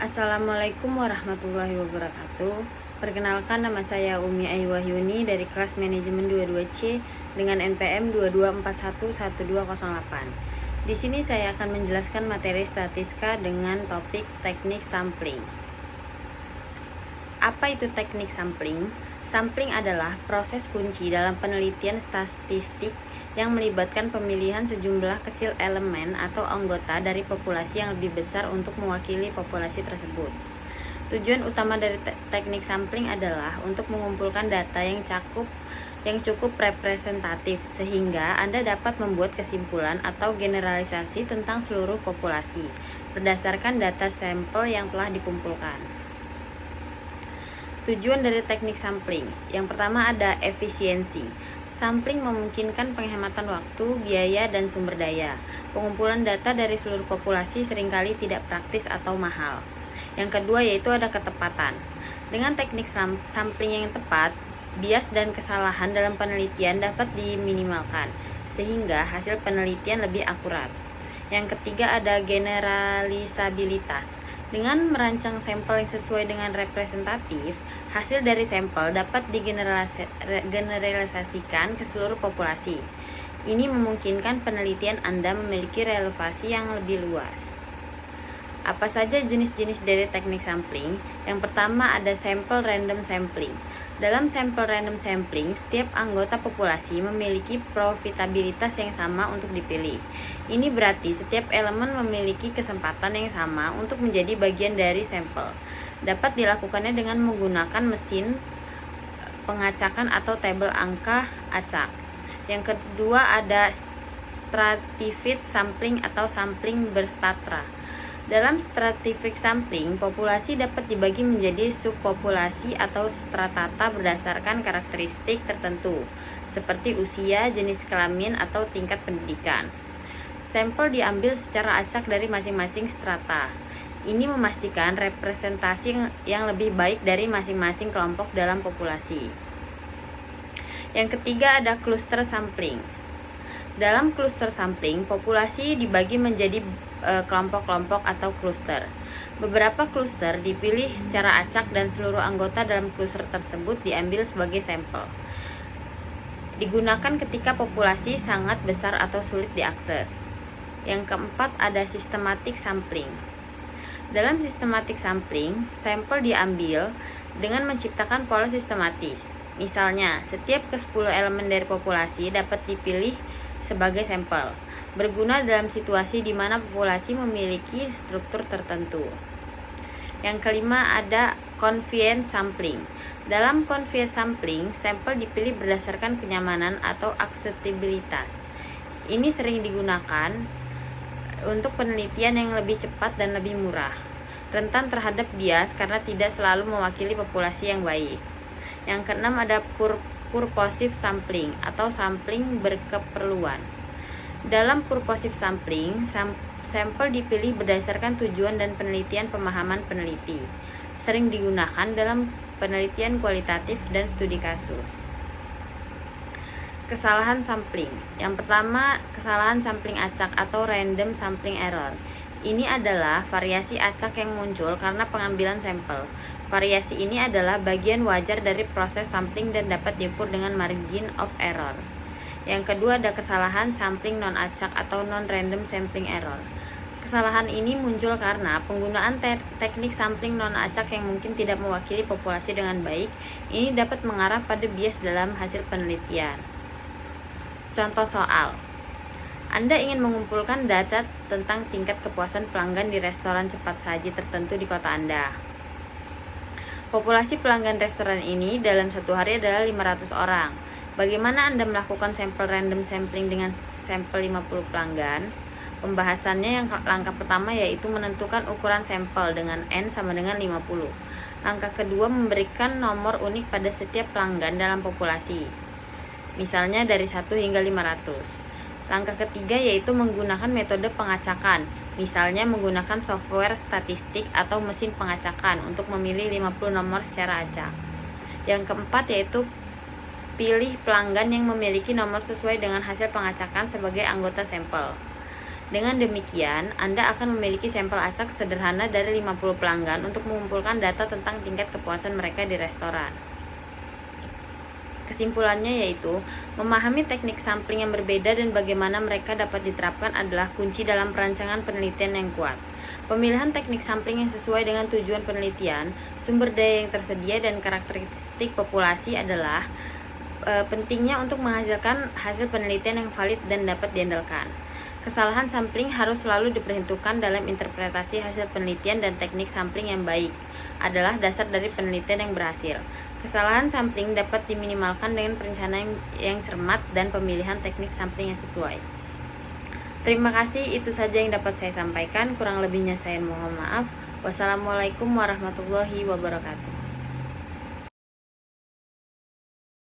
Assalamualaikum warahmatullahi wabarakatuh. Perkenalkan, nama saya Umi Ayu Wahyuni dari kelas manajemen 22C dengan NPM 22411208. Di sini saya akan menjelaskan materi statistika dengan topik teknik sampling. Apa itu teknik sampling? Sampling adalah proses kunci dalam penelitian statistik yang melibatkan pemilihan sejumlah kecil elemen atau anggota dari populasi yang lebih besar untuk mewakili populasi tersebut. Tujuan utama dari teknik sampling adalah untuk mengumpulkan data yang cukup representatif sehingga Anda dapat membuat kesimpulan atau generalisasi tentang seluruh populasi berdasarkan data sampel yang telah dikumpulkan. Tujuan dari teknik sampling. Yang pertama ada efisiensi. Sampling memungkinkan penghematan waktu, biaya, dan sumber daya. Pengumpulan data dari seluruh populasi seringkali tidak praktis atau mahal. Yang kedua yaitu ada ketepatan. Dengan teknik sampling yang tepat, bias dan kesalahan dalam penelitian dapat diminimalkan, sehingga hasil penelitian lebih akurat. Yang ketiga ada generalisabilitas. Dengan merancang sampel yang sesuai dengan representatif, hasil dari sampel dapat digeneralisasikan ke seluruh populasi. Ini memungkinkan penelitian Anda memiliki relevansi yang lebih luas. Apa saja jenis-jenis dari teknik sampling? Yang pertama ada sampel random sampling. Dalam sampel random sampling, setiap anggota populasi memiliki profitabilitas yang sama untuk dipilih. Ini berarti setiap elemen memiliki kesempatan yang sama untuk menjadi bagian dari sampel. Dapat dilakukannya dengan menggunakan mesin pengacakan atau tabel angka acak. Yang kedua ada stratified sampling atau sampling berstrata. Dalam stratified sampling, populasi dapat dibagi menjadi subpopulasi atau stratata berdasarkan karakteristik tertentu, seperti usia, jenis kelamin, atau tingkat pendidikan. Sampel diambil secara acak dari masing-masing strata. Ini memastikan representasi yang lebih baik dari masing-masing kelompok dalam populasi. Yang ketiga ada cluster sampling. Dalam cluster sampling, populasi dibagi menjadi kelompok-kelompok atau cluster. Beberapa cluster dipilih secara acak dan seluruh anggota dalam cluster tersebut diambil sebagai sampel. Digunakan ketika populasi sangat besar atau sulit diakses. Yang keempat ada systematic sampling. Dalam systematic sampling, sampel diambil dengan menciptakan pola sistematis. Misalnya, setiap ke-10 elemen dari populasi dapat dipilih sebagai sampel, berguna dalam situasi di mana populasi memiliki struktur tertentu. Yang kelima ada convenience sampling. Dalam convenience sampling, sampel dipilih berdasarkan kenyamanan atau aksesibilitas. Ini sering digunakan untuk penelitian yang lebih cepat dan lebih murah, rentan terhadap bias karena tidak selalu mewakili populasi yang baik. Yang keenam ada purposive sampling atau sampling berkeperluan. Dalam purposive sampling, sampel dipilih berdasarkan tujuan dan penelitian pemahaman peneliti. Sering digunakan dalam penelitian kualitatif dan studi kasus. Kesalahan sampling. Yang pertama, kesalahan sampling acak atau random sampling error. Ini adalah variasi acak yang muncul karena pengambilan sampel. Variasi ini adalah bagian wajar dari proses sampling dan dapat diukur dengan margin of error. Yang kedua ada kesalahan sampling non-acak atau non-random sampling error. Kesalahan ini muncul karena penggunaan teknik sampling non-acak yang mungkin tidak mewakili populasi dengan baik. Ini dapat mengarah pada bias dalam hasil penelitian. Contoh soal. Anda ingin mengumpulkan data tentang tingkat kepuasan pelanggan di restoran cepat saji tertentu di kota Anda. Populasi pelanggan restoran ini dalam satu hari adalah 500 orang. Bagaimana Anda melakukan sampel random sampling dengan sampel 50 pelanggan? Pembahasannya yang langkah pertama yaitu menentukan ukuran sampel dengan N sama dengan 50. Langkah kedua memberikan nomor unik pada setiap pelanggan dalam populasi. Misalnya dari 1 hingga 500. Langkah ketiga yaitu menggunakan metode pengacakan, misalnya menggunakan software statistik atau mesin pengacakan untuk memilih 50 nomor secara acak. Yang keempat yaitu pilih pelanggan yang memiliki nomor sesuai dengan hasil pengacakan sebagai anggota sampel. Dengan demikian, Anda akan memiliki sampel acak sederhana dari 50 pelanggan untuk mengumpulkan data tentang tingkat kepuasan mereka di restoran. Kesimpulannya yaitu, memahami teknik sampling yang berbeda dan bagaimana mereka dapat diterapkan adalah kunci dalam perancangan penelitian yang kuat. Pemilihan teknik sampling yang sesuai dengan tujuan penelitian, sumber daya yang tersedia, dan karakteristik populasi adalah pentingnya untuk menghasilkan hasil penelitian yang valid dan dapat diandalkan. Kesalahan sampling harus selalu diperhitungkan dalam interpretasi hasil penelitian, dan teknik sampling yang baik adalah dasar dari penelitian yang berhasil. Kesalahan sampling dapat diminimalkan dengan perencanaan yang cermat dan pemilihan teknik sampling yang sesuai. Terima kasih, itu saja yang dapat saya sampaikan. Kurang lebihnya saya mohon maaf. Wassalamualaikum warahmatullahi wabarakatuh.